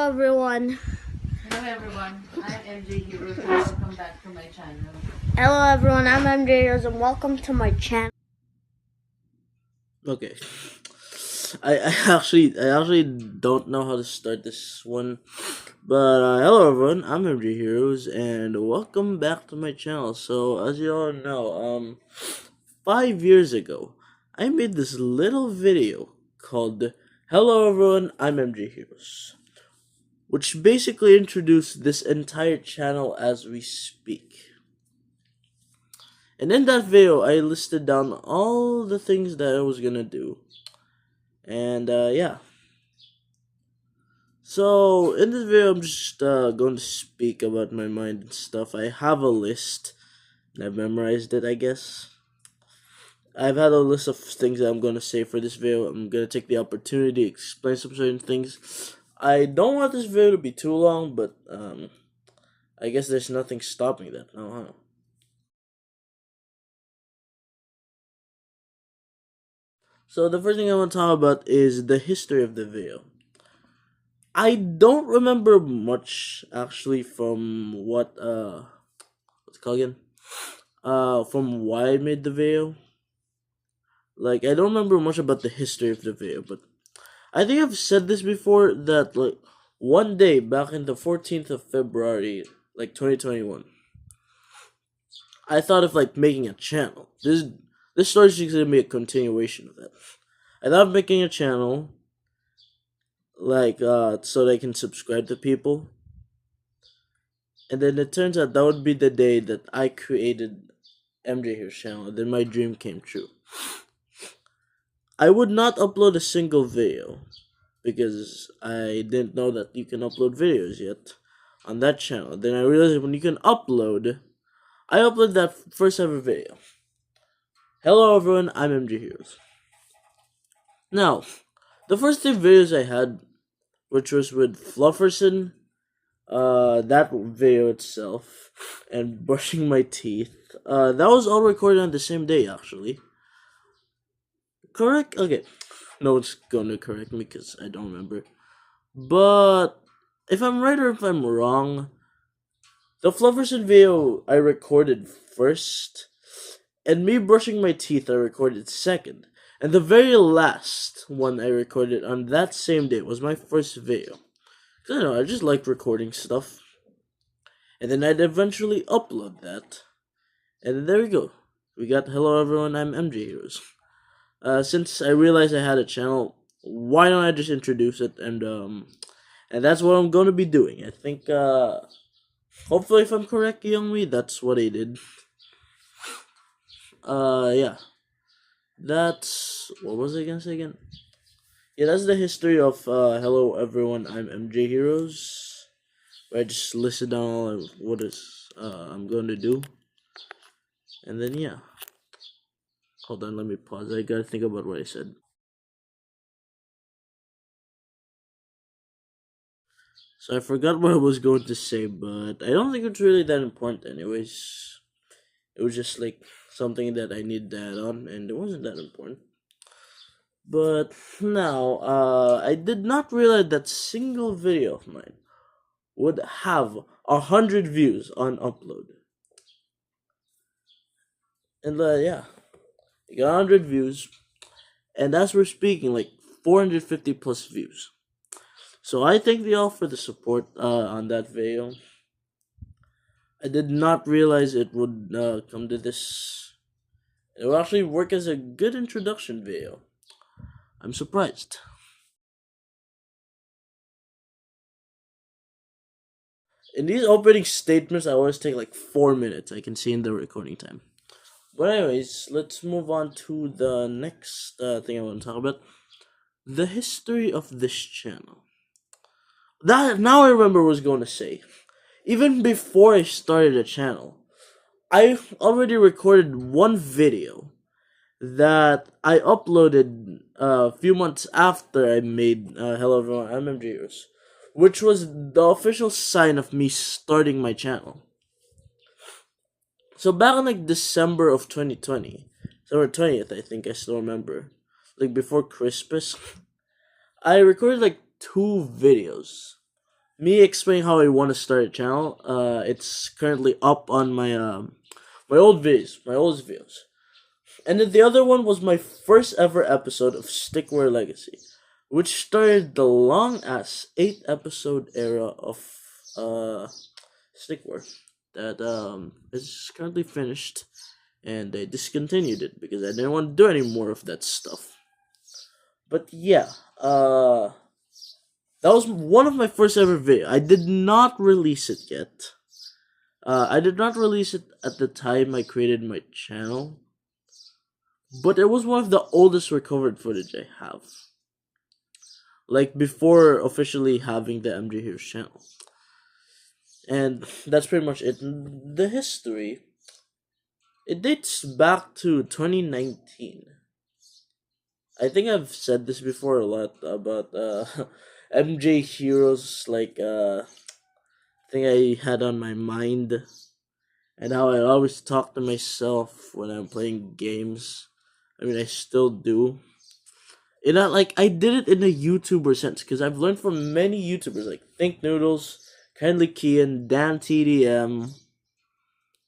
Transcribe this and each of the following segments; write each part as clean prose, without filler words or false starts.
Hello everyone. Hello everyone, I'm MJ Heroes and welcome back to my channel. Hello everyone, I'm MJ Rose and welcome to my channel. Okay. I actually don't know how to start this one. But hello everyone, I'm MJ Heroes and welcome back to my channel. So as you all know, 5 years ago, I made this little video called Hello everyone, I'm MJ Heroes, which basically introduced this entire channel as we speak. And in that video, I listed down all the things that I was gonna do. And yeah. So in this video, I'm just going to speak about my mind and stuff. I have a list. I've memorized it, I guess. I've had a list of things that I'm going to say for this video. I'm going to take the opportunity to explain some certain things. I don't want this video to be too long, but I guess there's nothing stopping that now, huh? So the first thing I want to talk about is the history of the video. I don't remember much actually from what's it called again? From why I made the video. Like I don't remember much about the history of the video, but I think I've said this before that like one day back in the 14th of February, like 2021, I thought of like making a channel. This story is gonna be a continuation of that. I thought of making a channel like so they can subscribe to people. And then it turns out that would be the day that I created MJ Here's channel. Then my dream came true. I would not upload a single video because I didn't know that you can upload videos yet on that channel. Then I realized when you can upload, I uploaded that first ever video. Hello everyone, I'm MJ Heroes. Now, the first two videos I had, which was with Flufferson, that video itself, and brushing my teeth, that was all recorded on the same day actually. Correct? Okay. No one's gonna correct me because I don't remember. But if I'm right or if I'm wrong, the Flufferson video I recorded first, and me brushing my teeth I recorded second. And the very last one I recorded on that same day was my first video. I don't know, I just like recording stuff. And then I'd eventually upload that. And then there we go. We got Hello Everyone, I'm MJ Heroes. Since I realized I had a channel, why don't I just introduce it and that's what I'm gonna be doing. I think hopefully if I'm correct, Youngmi, that's what I did. Yeah. That's what was I gonna say again? Yeah, that's the history of Hello Everyone, I'm MJ Heroes. Where I just listed down all of what is I'm going to do. And then yeah. Hold on, let me pause. I gotta think about what I said. So I forgot what I was going to say, but I don't think it's really that important anyways. It was just like something that I needed to add on, and it wasn't that important. But now, I did not realize that single video of mine would have 100 views on upload. And yeah, I got 100 views, and as we're speaking, like 450 plus views. So I thank you all for the support on that video. I did not realize it would come to this. It will actually work as a good introduction video. I'm surprised. In these opening statements, I always take like 4 minutes. I can see in the recording time. But anyways, let's move on to the next thing I want to talk about. The history of this channel. That now I remember what I was going to say. Even before I started a channel, I already recorded one video that I uploaded a few months after I made Hello Everyone, I'm MJ Heroes, which was the official sign of me starting my channel. So back in like December of 2020, December 20th, I think I still remember, like before Christmas, I recorded like two videos. me explaining how I want to start a channel. It's currently up on my old videos, my oldest videos. And then the other one was my first ever episode of Stickware Legacy, which started the long ass 8 episode era of Stickware that is currently finished, and I discontinued it because I didn't want to do any more of that stuff. But yeah, that was one of my first ever video. I did not release it yet. I did not release it at the time I created my channel, but it was one of the oldest recovered footage I have. Like before officially having the MJ Heroes channel. And that's pretty much it. The history, it dates back to 2019. I think I've said this before a lot about MJ Heroes, like thing I had on my mind, and how I always talk to myself when I'm playing games. I mean, I still do. And I did it in a YouTuber sense, because I've learned from many YouTubers like Think Noodles, Kindly Kian, Dan TDM.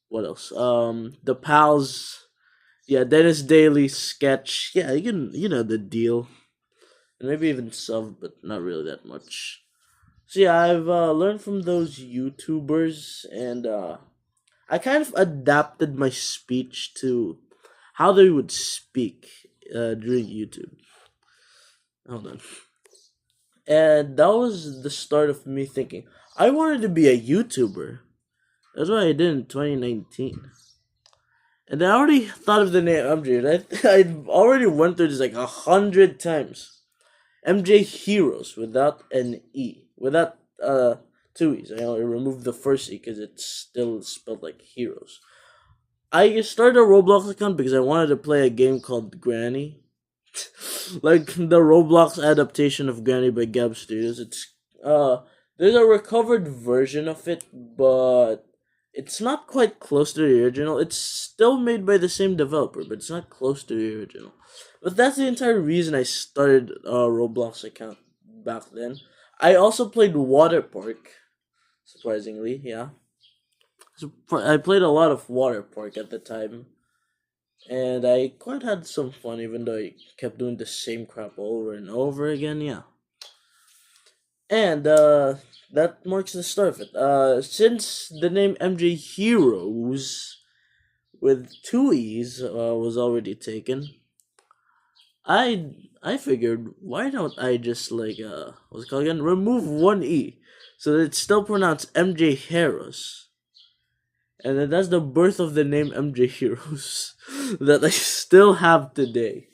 What else? The Pals. Yeah, Dennis Daily Sketch. Yeah, you know the deal. And maybe even Sub, but not really that much. So yeah, I've learned from those YouTubers, and I kind of adapted my speech to how they would speak during YouTube. Hold on. And that was the start of me thinking I wanted to be a YouTuber. That's what I did in 2019. And I already thought of the name MJ. I already went through this like 100 times. MJ Heroes without an E. Without two E's. I only removed the first E because it's still spelled like Heroes. I started a Roblox account because I wanted to play a game called Granny. Like the Roblox adaptation of Granny by Gab Studios. It's there's a recovered version of it, but it's not quite close to the original. It's still made by the same developer, but it's not close to the original. But that's the entire reason I started a Roblox account back then. I also played Water Park, surprisingly, yeah. So I played a lot of Water Park at the time, and I quite had some fun, even though I kept doing the same crap over and over again, yeah. And that marks the start of it. Since the name MJ Heroes with two E's was already taken, I figured why don't I just what's it called again? Remove one E, so that it's still pronounced MJ Heroes. And then that's the birth of the name MJ Heroes that I still have today.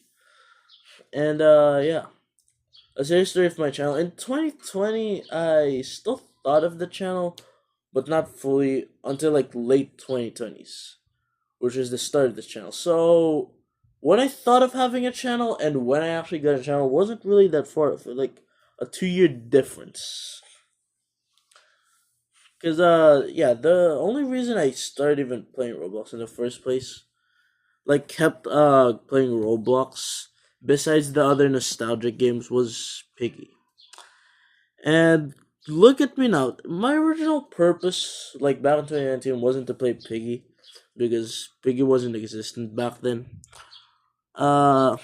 And yeah. That's the history of my channel. In 2020, I still thought of the channel, but not fully until like late 2020s, which is the start of the channel. So when I thought of having a channel and when I actually got a channel wasn't really that far off, like a 2 year difference. Cause yeah, the only reason I started even playing Roblox in the first place, like kept playing Roblox besides the other nostalgic games, was Piggy. And look at me now. My original purpose, like back in 2019, wasn't to play Piggy because Piggy wasn't existent back then. Uh,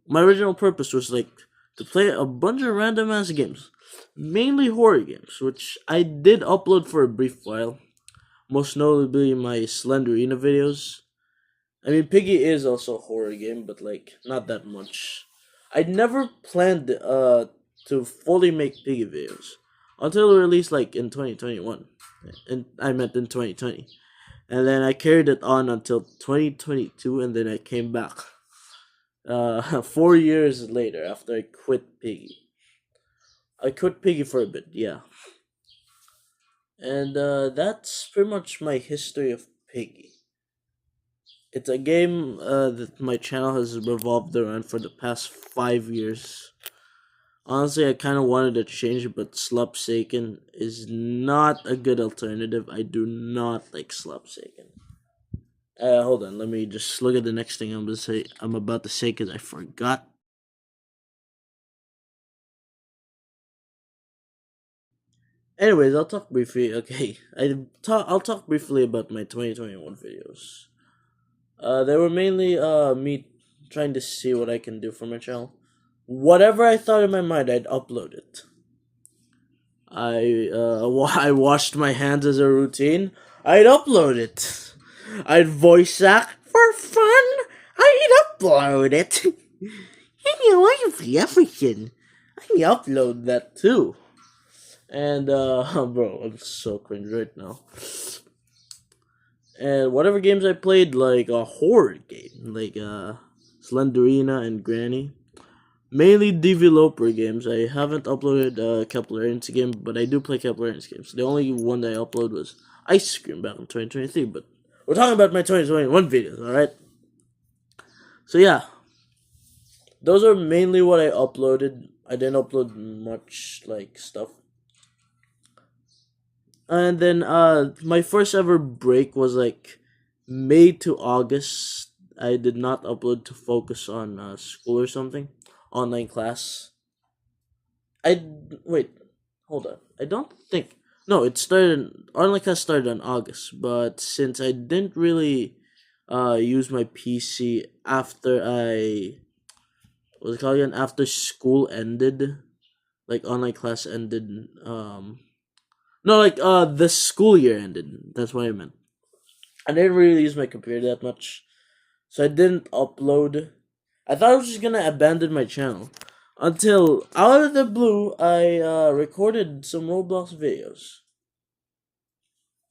my original purpose was like to play a bunch of random ass games, mainly horror games, which I did upload for a brief while. Most notably, my Slenderina videos. I mean, Piggy is also a horror game, but like not that much. I never planned to fully make Piggy videos until it released like in 2021, and I meant in 2020, and then I carried it on until 2022, and then I came back 4 years later after I quit Piggy. I quit Piggy for a bit, yeah, and that's pretty much my history of Piggy. It's a game that my channel has revolved around for the past 5 years. Honestly, I kind of wanted to change it, but Slupsaken is not a good alternative. I do not like Slupsaken. Hold on, let me just look at the next thing I'm about to say because I forgot. Anyways, I'll talk briefly. Okay, I'll talk briefly about my 2021 videos. They were mainly me trying to see what I can do for my channel. Whatever I thought in my mind, I'd upload it. I washed my hands as a routine. I'd upload it. I'd voice act for fun. I'd upload it. I do everything. I upload that too. And bro, I'm so cringe right now. And whatever games I played, like a horror game, like Slenderina and Granny, mainly developer games. I haven't uploaded Kepler's game, but I do play Kepler's games. The only one that I uploaded was Ice Cream back in 2023, but we're talking about my 2021 videos, alright? So yeah, those are mainly what I uploaded. I didn't upload much like stuff. And then my first ever break was like May to August. I did not upload to focus on school or something, online class. Wait, hold on. I don't think it started online class started in August, but since I didn't really use my PC after what's it called again, after school ended, like online class ended, no, like the school year ended. That's what I meant. I didn't really use my computer that much, so I didn't upload. I thought I was just gonna abandon my channel until out of the blue I recorded some Roblox videos,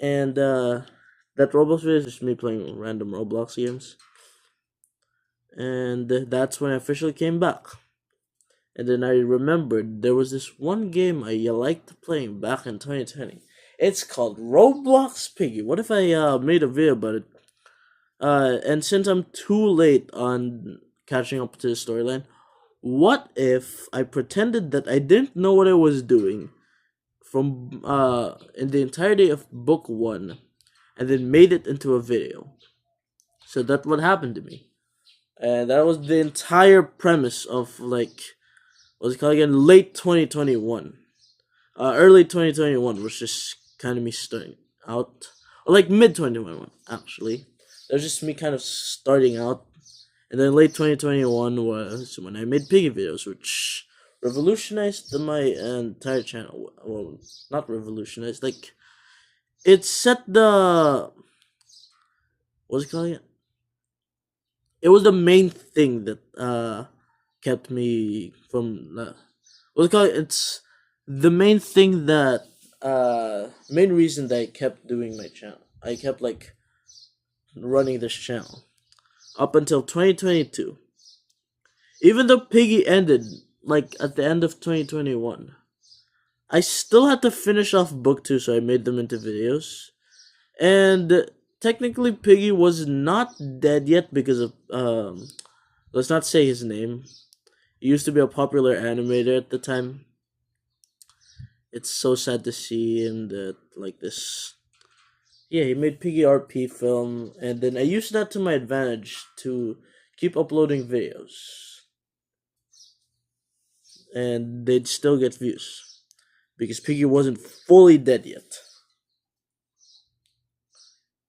and that Roblox video is just me playing random Roblox games, and that's when I officially came back. And then I remembered there was this one game I liked playing back in 2020. It's called Roblox Piggy. What if I made a video about it? And since I'm too late on catching up to the storyline, what if I pretended that I didn't know what I was doing from in the entirety of book 1 and then made it into a video? So that's what happened to me. And that was the entire premise of like what's it called again? Late 2021. Early 2021 was just kind of me starting out. Or like mid 2021, actually. That was just me kind of starting out. And then late 2021 was when I made piggy videos, which revolutionized my entire channel. Well, not revolutionized, like it set the what's it called again? It was the main thing that kept me from what's it called? It's the main thing that main reason that I kept doing my channel. I kept like running this channel up until 2022. Even though Piggy ended like at the end of 2021, I still had to finish off book 2, so I made them into videos. And technically Piggy was not dead yet because of let's not say his name. He used to be a popular animator at the time. It's so sad to see him that like this. Yeah, he made Piggy RP film, and then I used that to my advantage to keep uploading videos. And they'd still get views. Because Piggy wasn't fully dead yet.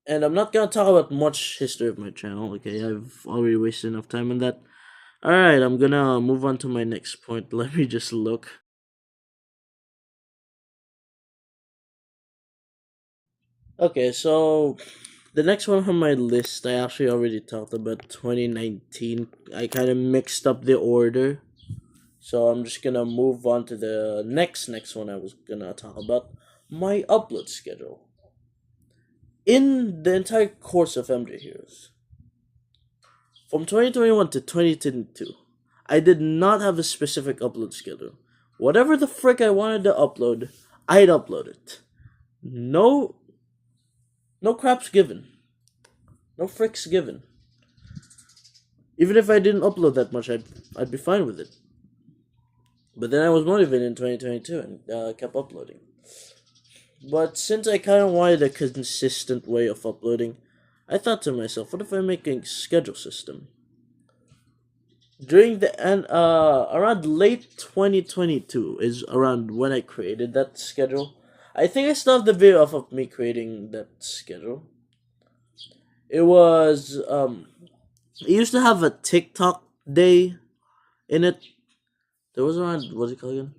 And I'm not gonna talk about much history of my channel, okay? I've already wasted enough time on that. Alright, I'm gonna move on to my next point. Let me just look. Okay, so the next one on my list, I actually already talked about 2019. I kind of mixed up the order. So I'm just gonna move on to the next one I was gonna talk about. My upload schedule. In the entire course of MJ Heroes. From 2021 to 2022, I did not have a specific upload schedule. Whatever the frick I wanted to upload, I'd upload it. No craps given. No fricks given. Even if I didn't upload that much, I'd be fine with it. But then I was motivated in 2022 and kept uploading. But since I kind of wanted a consistent way of uploading, I thought to myself, what if I make a schedule system? During the end, around late 2022 is around when I created that schedule. I think I still have the video of me creating that schedule. It was it used to have a TikTok day in it. There was around, what's it called again?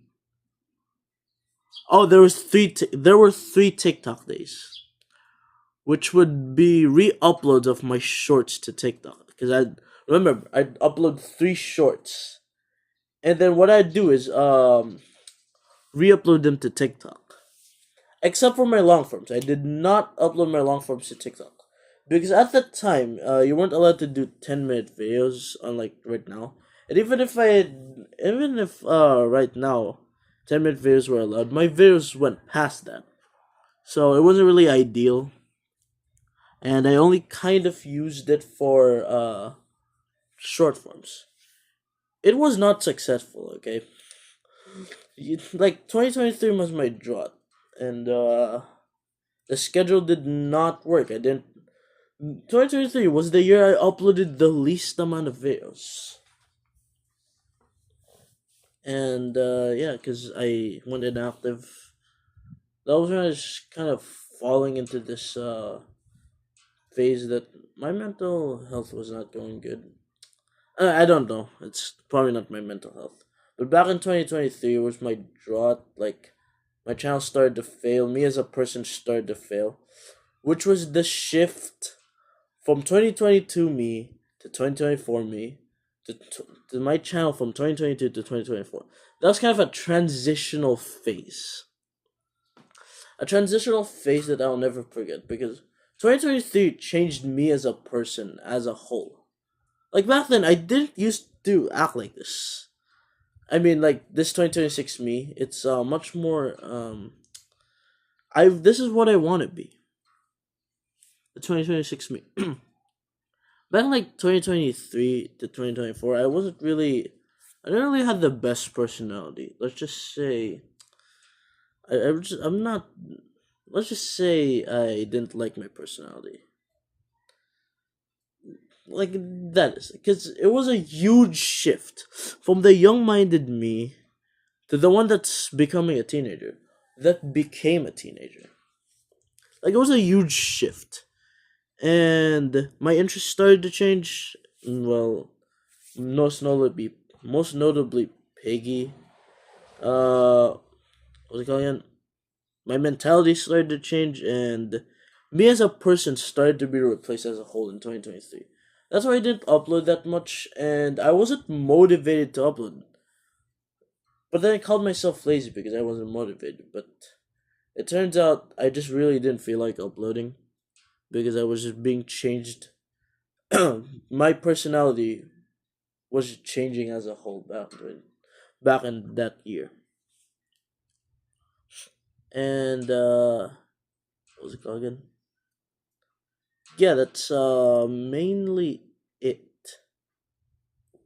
Oh, there were three TikTok days, which would be re-uploads of my shorts to TikTok. Because I'd upload three shorts, and then what I'd do is re-upload them to TikTok. Except for my long forms, I did not upload my long forms to TikTok because at that time, you weren't allowed to do 10-minute videos, unlike right now. And even if right now, 10-minute videos were allowed, my videos went past that, so it wasn't really ideal. And I only kind of used it for short forms. It was not successful. Okay, like 2023 was my drought, and the schedule did not work. I didn't. 2023 was the year I uploaded the least amount of videos. And yeah, because I went inactive. That was when I was kind of falling into this phase that my mental health was not going good. I don't know. It's probably not my mental health. But back in 2023 was my drought. Like, my channel started to fail. Me as a person started to fail. Which was the shift from 2022 me to 2024 me to my channel from 2022 to 2024. That was kind of a transitional phase. A transitional phase that I'll never forget because 2023 changed me as a person, as a whole. Like back then, I didn't used to act like this. I mean, like this 2026 me, it's much more. This is what I want to be. The 2026 me. Back in like 2023 to 2024, I didn't really have the best personality. Let's just say, I'm not. Let's just say I didn't like my personality. Like that is because it was a huge shift from the young-minded me to the one that's becoming a teenager, that became a teenager. Like it was a huge shift, and my interests started to change. Well, most notably, Piggy. What's it called again? My mentality started to change, and me as a person started to be replaced as a whole in 2023. That's why I didn't upload that much, and I wasn't motivated to upload. But then I called myself lazy because I wasn't motivated. But it turns out I just really didn't feel like uploading because I was just being changed. My personality was changing as a whole back in that year. And what was it called again? Yeah, that's mainly it.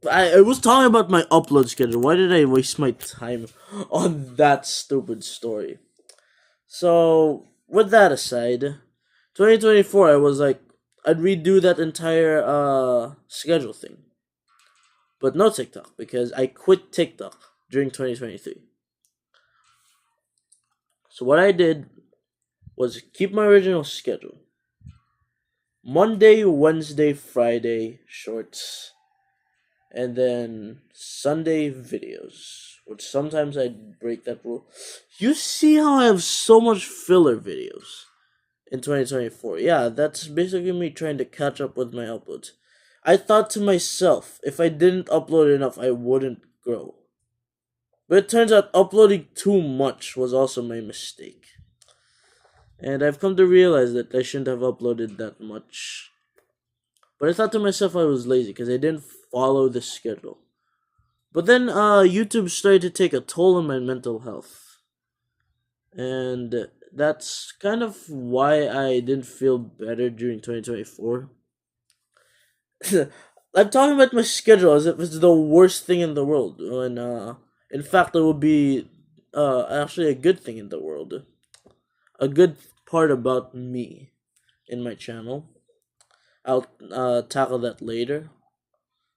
I was talking about my upload schedule. Why did I waste my time on that stupid story? So, with that aside, 2024, I was like, I'd redo that entire schedule thing. But no TikTok, because I quit TikTok during 2023. So what I did was keep my original schedule. Monday, Wednesday, Friday, shorts. And then Sunday videos, which sometimes I break that rule. You see how I have so much filler videos in 2024. Yeah, that's basically me trying to catch up with my uploads. I thought to myself, if I didn't upload enough, I wouldn't grow. But it turns out uploading too much was also my mistake. And I've come to realize that I shouldn't have uploaded that much. But I thought to myself I was lazy because I didn't follow the schedule. But then YouTube started to take a toll on my mental health. And that's kind of why I didn't feel better during 2024. I'm talking about my schedule as if it's the worst thing in the world. When in fact it would be actually a good thing in the world. A good part about me in my channel. I'll tackle that later.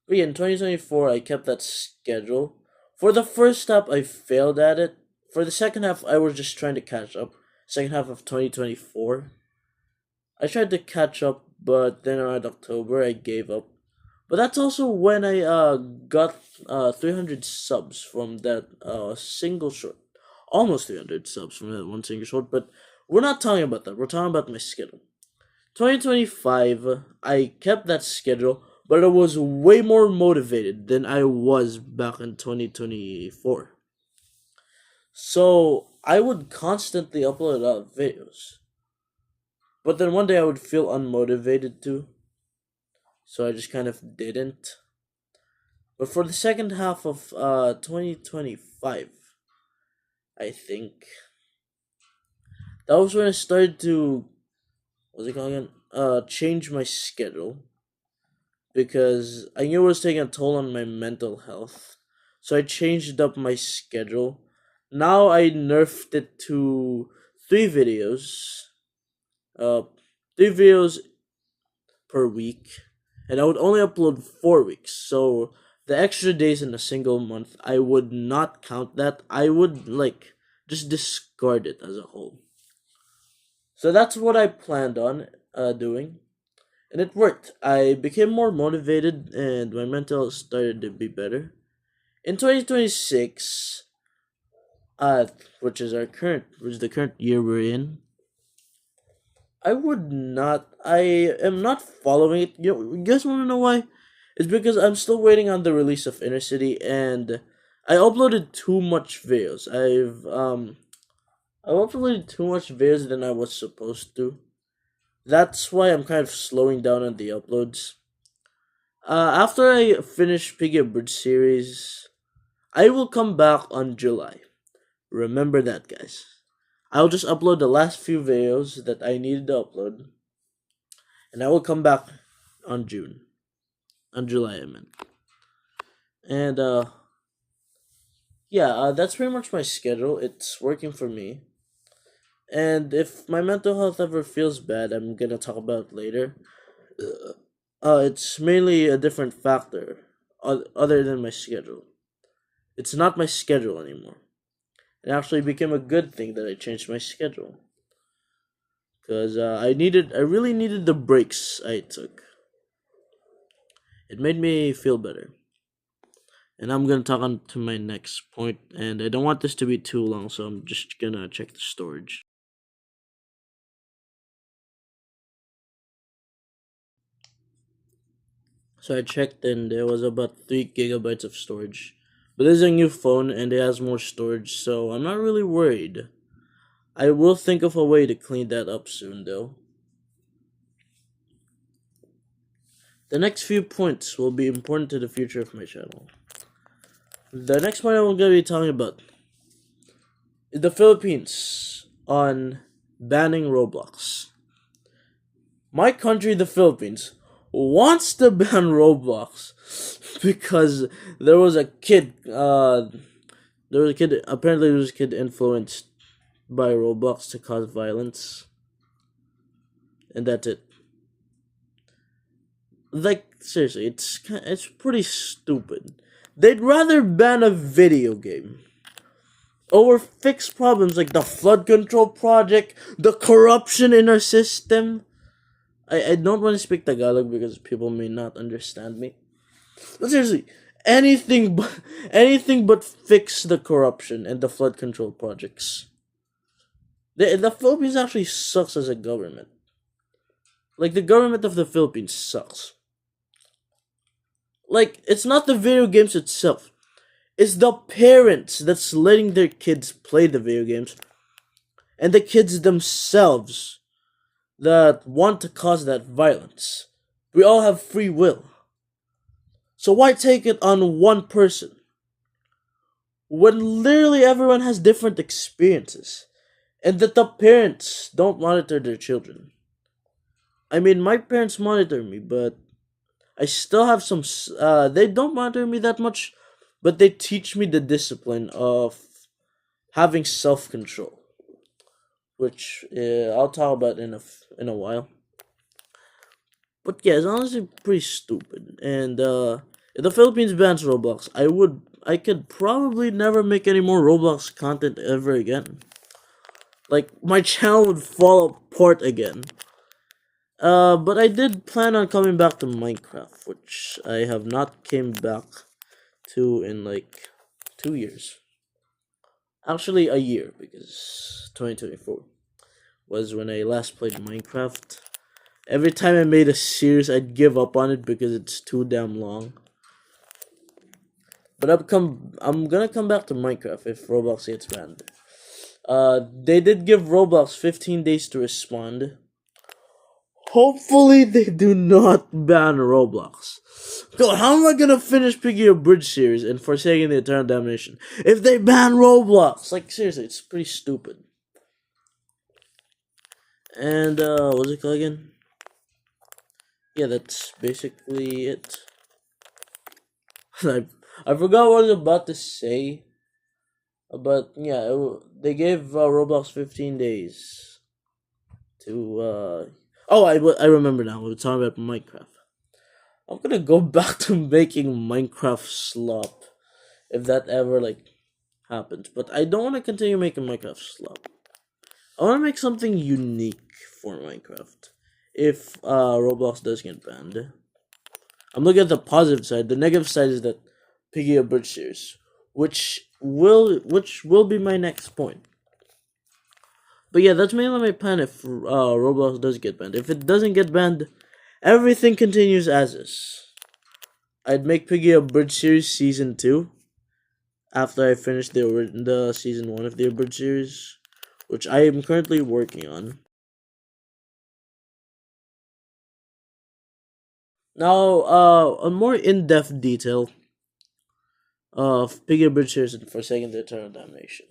But yeah, in 2024, I kept that schedule. For the first half, I failed at it. For the second half, I was just trying to catch up. second half of 2024. I tried to catch up, but then around October I gave up. But that's also when I got 300 subs from that single short. Almost 300 subs from that one single short, but we're not talking about that. We're talking about my schedule. 2025, I kept that schedule, but I was way more motivated than I was back in 2024. So I would constantly upload videos. But then one day I would feel unmotivated too. So I just kind of didn't. But for the second half of 2025, I think, that was when I started to, what's it called again? Change my schedule. Because I knew it was taking a toll on my mental health. So I changed up my schedule. Now I nerfed it to 3 videos. 3 videos per week. And I would only upload 4 weeks. So the extra days in a single month, I would not count that. I would just discard it as a whole. So that's what I planned on doing. And it worked. I became more motivated and my mental health started to be better. In 2026, which is the current year we're in, I am not following it. You guys want to know why? It's because I'm still waiting on the release of Inner City, and I uploaded too much videos. I uploaded too much videos than I was supposed to. That's why I'm kind of slowing down on the uploads. After I finish Piggy Bridge series, I will come back on July. Remember that, guys. I'll just upload the last few videos that I needed to upload, and I will come back on June. On July, I meant. And, that's pretty much my schedule. It's working for me. And if my mental health ever feels bad, I'm gonna talk about it later. It's mainly a different factor other than my schedule. It's not my schedule anymore. It actually became a good thing that I changed my schedule. Because I really needed the breaks I took. It made me feel better. And I'm gonna talk on to my next point, and I don't want this to be too long, so I'm just gonna check the storage. So I checked, and there was about 3 gigabytes of storage. But this is a new phone, and it has more storage, so I'm not really worried. I will think of a way to clean that up soon, though. The next few points will be important to the future of my channel. The next point I'm going to be talking about is the Philippines on banning Roblox. My country, the Philippines, wants to ban Roblox because there was a kid influenced by Roblox to cause violence, and that's it. Seriously, it's pretty stupid. They'd rather ban a video game or fix problems like the flood control project, the corruption in our system. I don't want to speak Tagalog because people may not understand me. But seriously, anything but fix the corruption and the flood control projects. The Philippines actually sucks as a government. The government of the Philippines sucks. It's not the video games itself. It's the parents that's letting their kids play the video games. And the kids themselves that want to cause that violence. We all have free will. So why take it on one person? When literally everyone has different experiences. And that the parents don't monitor their children. I mean, my parents monitor me, but I still have some, they don't monitor me that much, but they teach me the discipline of having self-control. Which I'll talk about in a while. But yeah, it's honestly pretty stupid. And if the Philippines bans Roblox, I could probably never make any more Roblox content ever again. like my channel would fall apart again. But I did plan on coming back to Minecraft, which I have not came back to in like 2 years. Actually, a year, because 2024 was when I last played Minecraft. Every time I made a series, I'd give up on it because it's too damn long. But I'm gonna come back to Minecraft if Roblox gets banned. They did give Roblox 15 days to respond. Hopefully they do not ban Roblox. God, how am I gonna finish Piggy a Bridge series and Forsaking the Eternal Damnation if they ban Roblox? Like, seriously, it's pretty stupid. And, what's it called again? Yeah, that's basically it. I forgot what I was about to say. But, yeah, they gave Roblox 15 days to, Oh, I remember now. We were talking about Minecraft. I'm gonna go back to making Minecraft slop if that ever like happens. But I don't want to continue making Minecraft slop. I want to make something unique for Minecraft. If Roblox does get banned, I'm looking at the positive side. The negative side is that Piggy a Bridge series, which will be my next point. But yeah, that's mainly my plan if Roblox does get banned. If it doesn't get banned, everything continues as is. I'd make Piggy a Bridge series season 2 after I finish the season 1 of the Bridge series, which I am currently working on. Now, a more in-depth detail of Piggy a Bridge series and Forsaking the Eternal Damnation.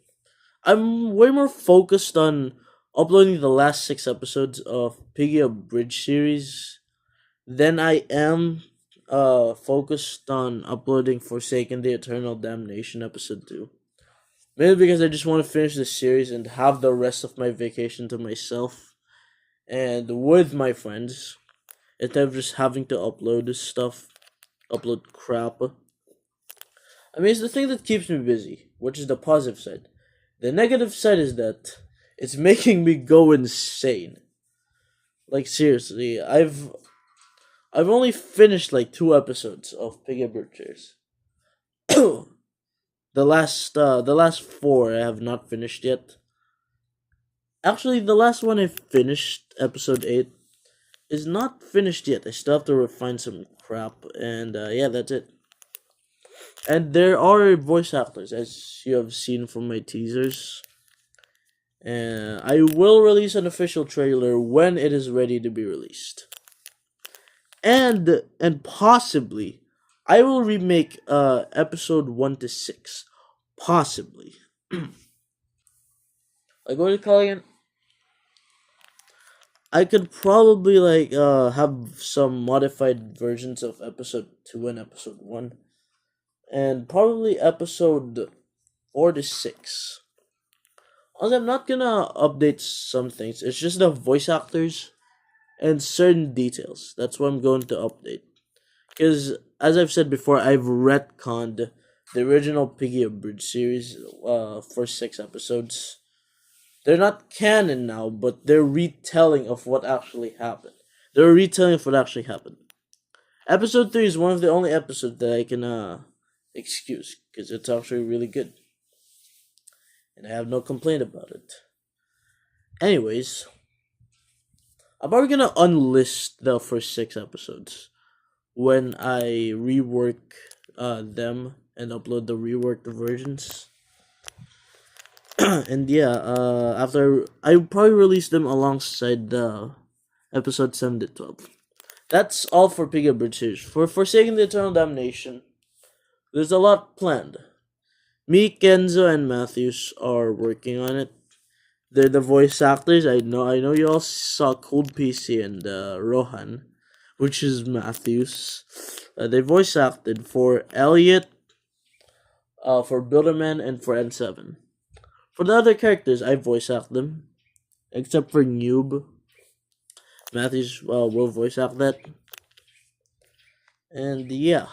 I'm way more focused on uploading the last 6 episodes of Piggy a Bridge series than I am focused on uploading Forsaken the Eternal Damnation episode 2. Maybe because I just want to finish the series and have the rest of my vacation to myself and with my friends instead of just having to upload this stuff, upload crap. I mean, it's the thing that keeps me busy, which is the positive side. The negative side is that it's making me go insane. Like, seriously, I've only finished like 2 episodes of Piggy Bridges. the last 4 I have not finished yet. Actually, the last one I finished, episode 8, is not finished yet. I still have to refine some crap, and yeah, that's it. And there are voice actors, as you have seen from my teasers. And I will release an official trailer when it is ready to be released. And possibly, I will remake episode 1 to 6. Possibly. Like, what do you call it again? I could probably like have some modified versions of episode 2 and episode 1. And probably episode 4 to 6. Also, I'm not gonna update some things. It's just the voice actors and certain details. That's what I'm going to update. Because, as I've said before, I've retconned the original Piggy a Bridge series for 6 episodes. They're not canon now, but they're retelling of what actually happened. They're a retelling of what actually happened. Episode 3 is one of the only episodes that I can excuse, because it's actually really good. And I have no complaint about it. Anyways, I'm probably gonna unlist the first 6 episodes when I rework them and upload the reworked versions. And yeah, after I probably release them alongside the episode 7 to 12. That's all for Piggy Bridge series. For Forsaking the Eternal Damnation, there's a lot planned. Me, Kenzo, and Matthews are working on it. They're the voice actors. I know you all saw Cold PC and Rohan, which is Matthews. They voice acted for Elliot, for Builderman, and for N7. For the other characters, I voice act them, except for Noob. Matthews will voice act that. And yeah,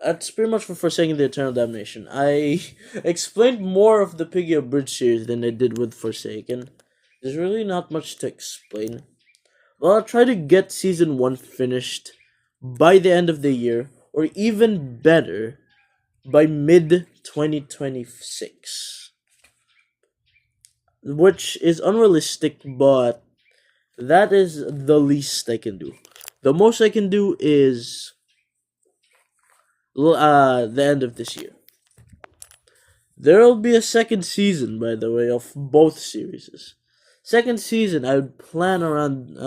that's pretty much for Forsaking the Eternal Damnation. I explained more of the Piggy Bridge series than I did with Forsaken. There's really not much to explain. Well, I'll try to get season 1 finished by the end of the year, or even better, by mid 2026. Which is unrealistic, but that is the least I can do. The most I can do is the end of this year. There will be a second season, by the way, of both series. Second season, I would plan around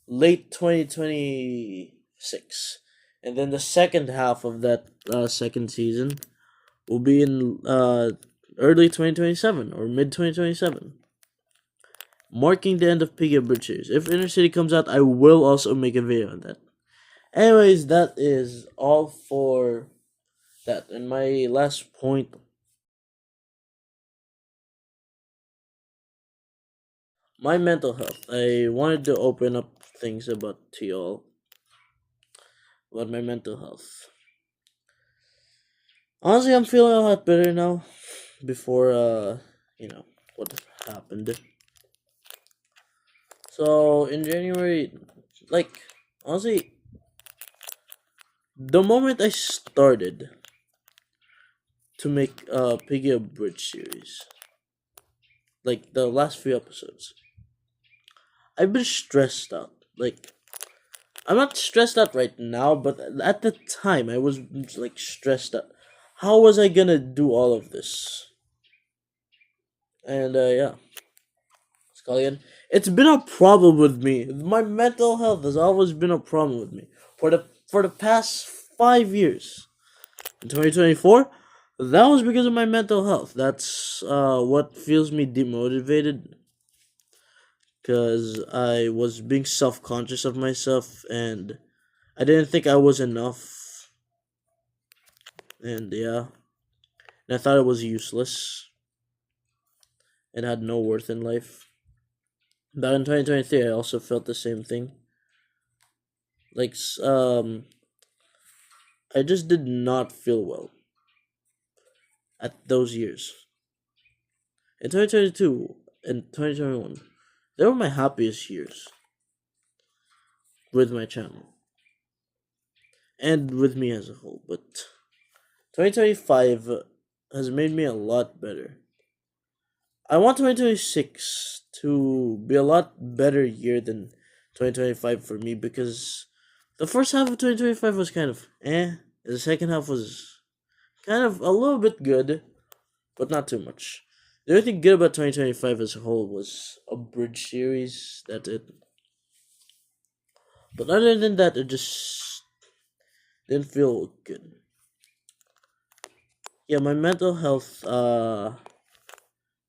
late 2026. And then the second half of that second season will be in early 2027 or mid 2027. Marking the end of Piggy Bridge series. If Inner City comes out, I will also make a video on that. Anyways, that is all for that. And my last point, my mental health. I wanted to open up things about to y'all about my mental health. Honestly, I'm feeling a lot better now. Before what happened. So in January, like honestly, the moment I started to make Piggy Bridge series, like the last few episodes, I've been stressed out. Like I'm not stressed out right now, but at the time I was like stressed out. How was I gonna do all of this? And yeah, Scullion. It's been a problem with me. My mental health has always been a problem with me for the past 5 years. In 2024, that was because of my mental health. That's what feels me demotivated. Because I was being self conscious of myself and I didn't think I was enough. And yeah. And I thought it was useless and had no worth in life. Back in 2023, I also felt the same thing. Like, I just did not feel well at those years. In 2022 and 2021, they were my happiest years with my channel and with me as a whole. But 2025 has made me a lot better. I want 2026 to be a lot better year than 2025 for me because the first half of 2025 was kind of eh. The second half was kind of a little bit good, but not too much. The only thing good about 2025 as a whole was a bridge series. That's it. But other than that, it just didn't feel good. Yeah, my mental health,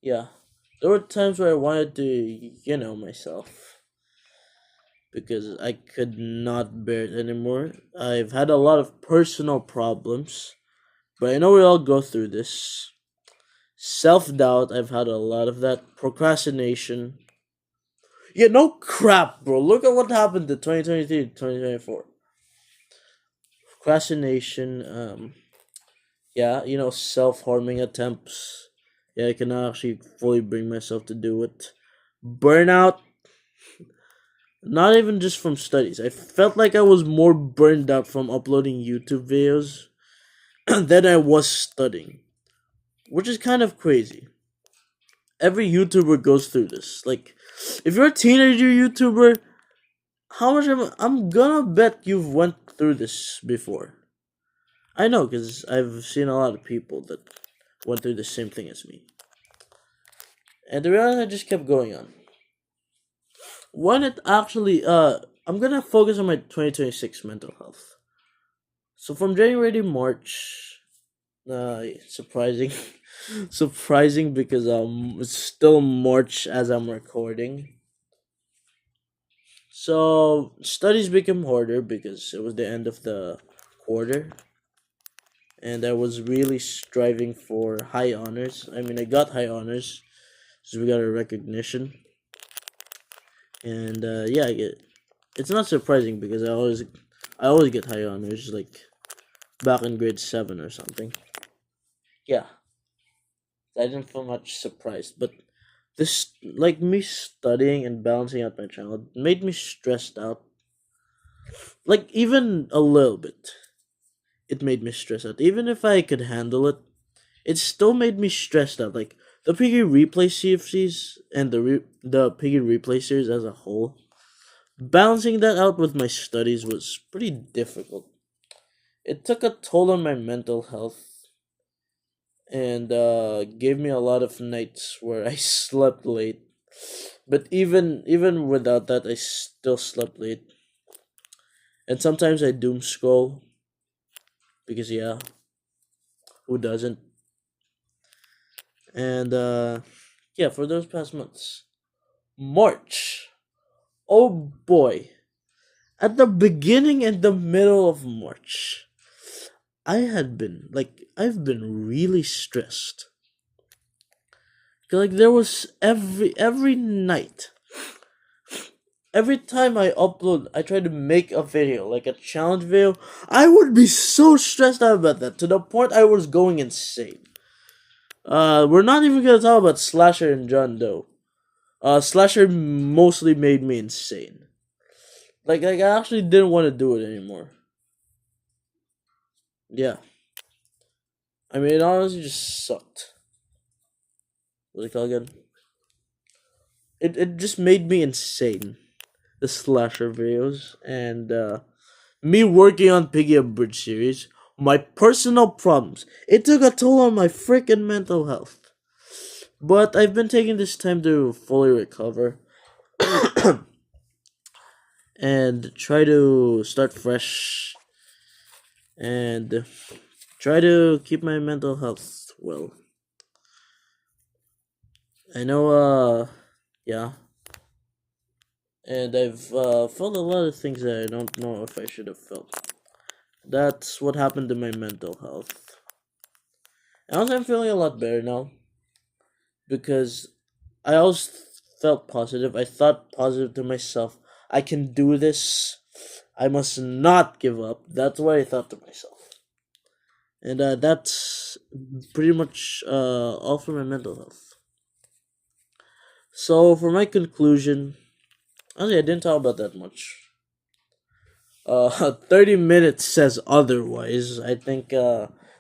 yeah. There were times where I wanted to, myself. Because I could not bear it anymore. I've had a lot of personal problems. But I know we all go through this. Self-doubt, I've had a lot of that. Procrastination. Yeah, no crap, bro. Look at what happened to 2023 2024. Procrastination, yeah, self-harming attempts. Yeah, I cannot actually fully bring myself to do it. Burnout. Not even just from studies. I felt like I was more burned out from uploading YouTube videos than I was studying. Which is kind of crazy. Every YouTuber goes through this. Like, if you're a teenager YouTuber, how much I'm gonna bet you've went through this before. I know, because I've seen a lot of people that went through the same thing as me. And to be honest, I just kept going on. When it actually, I'm gonna focus on my 2026 mental health. So from January to March, surprising, surprising because it's still March as I'm recording. So studies became harder because it was the end of the quarter, and I was really striving for high honors. I mean, I got high honors, so we got a recognition. And yeah, it's not surprising because I always get high honors, like back in grade 7 or something. Yeah, I didn't feel much surprised, but This, like me studying and balancing out my channel, made me stressed out. Like even a little bit, it made me stressed out. Even if I could handle it, it still made me stressed out. Like the Piggy Replay CFCs and the Piggy Replay series as a whole, balancing that out with my studies was pretty difficult. It took a toll on my mental health and gave me a lot of nights where I slept late. But even without that, I still slept late, and sometimes I doom scroll because yeah, who doesn't? And yeah, for those past months, March. Oh boy, at the beginning and the middle of March, I've been really stressed. Like there was every night, every time I upload, I try to make a video, like a challenge video, I would be so stressed out about that to the point I was going insane. We're not even gonna talk about Slasher and John Doe. Slasher mostly made me insane. Like I actually didn't want to do it anymore. Yeah, I mean it honestly just sucked. What's it called again? It just made me insane. The Slasher videos and me working on Piggy Bridge series, my personal problems. It took a toll on my freaking mental health. But I've been taking this time to fully recover and try to start fresh and try to keep my mental health well. I know, yeah. And I've felt a lot of things that I don't know if I should have felt. That's what happened to my mental health. And also, I'm feeling a lot better now because I always felt positive. I thought positive to myself. I can do this. I must not give up. That's what I thought to myself. And that's pretty much all for my mental health. So, for my conclusion, honestly, I didn't talk about that much. 30 minutes says otherwise. I think,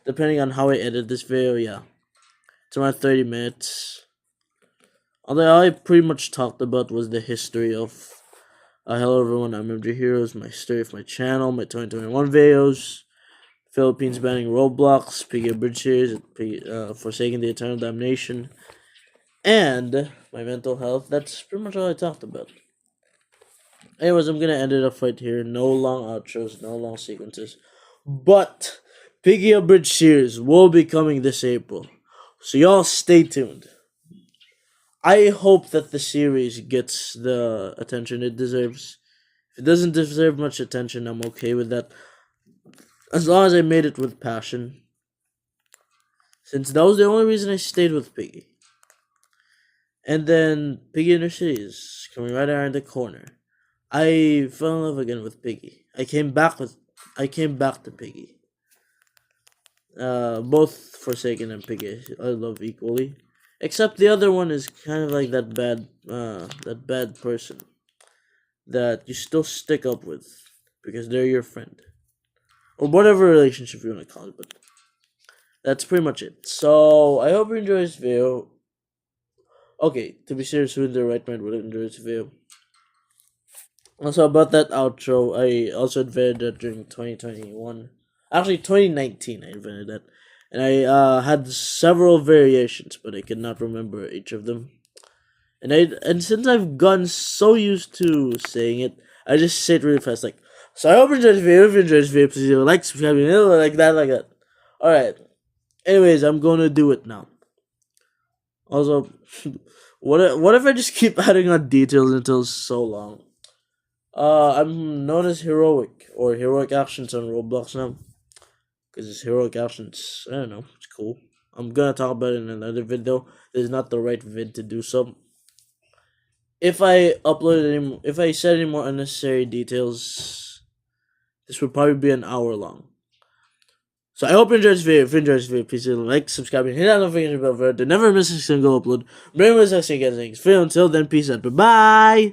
depending on how I edit this video, yeah. It's around 30 minutes. Although all I pretty much talked about was the history of hello everyone, I'm MJ Heroes, my story of my channel, my 2021 videos, Philippines banning Roblox, Piggy Bridge series, Forsaking the Eternal Damnation, and my mental health. That's pretty much all I talked about. Anyways, I'm gonna end it off right here. No long outros, no long sequences. But Piggy Bridge series will be coming this April. So y'all stay tuned. I hope that the series gets the attention it deserves. If it doesn't deserve much attention, I'm okay with that. As long as I made it with passion. Since that was the only reason I stayed with Piggy. And then Piggy Inner City is coming right around the corner. I fell in love again with Piggy. I came back to Piggy. Both Forsaken and Piggy I love equally. Except the other one is kind of like that bad person that you still stick up with because they're your friend. Or whatever relationship you want to call it, but that's pretty much it. So, I hope you enjoy this video. Okay, to be serious, who in their right mind would enjoy this video? Also, about that outro, I also invented that during 2021. Actually, 2019, I invented that. And I had several variations, but I cannot remember each of them. And since I've gotten so used to saying it, I just say it really fast, like, so I hope you enjoyed this video. If you enjoyed this video, please like, subscribe, like that. Alright. Anyways, I'm gonna do it now. Also, what if I just keep adding on details until so long? I'm known as Heroic, or Heroic Actions on Roblox now. Because it's Heroic Actions, I don't know, it's cool. I'm gonna talk about it in another video. This is not the right vid to do so. If I said any more unnecessary details, this would probably be an hour long. So I hope you enjoyed this video. If you enjoyed this video, please like, subscribe, and hit that notification bell for to never miss a single upload. Bring us again. Until then, peace out. Bye bye.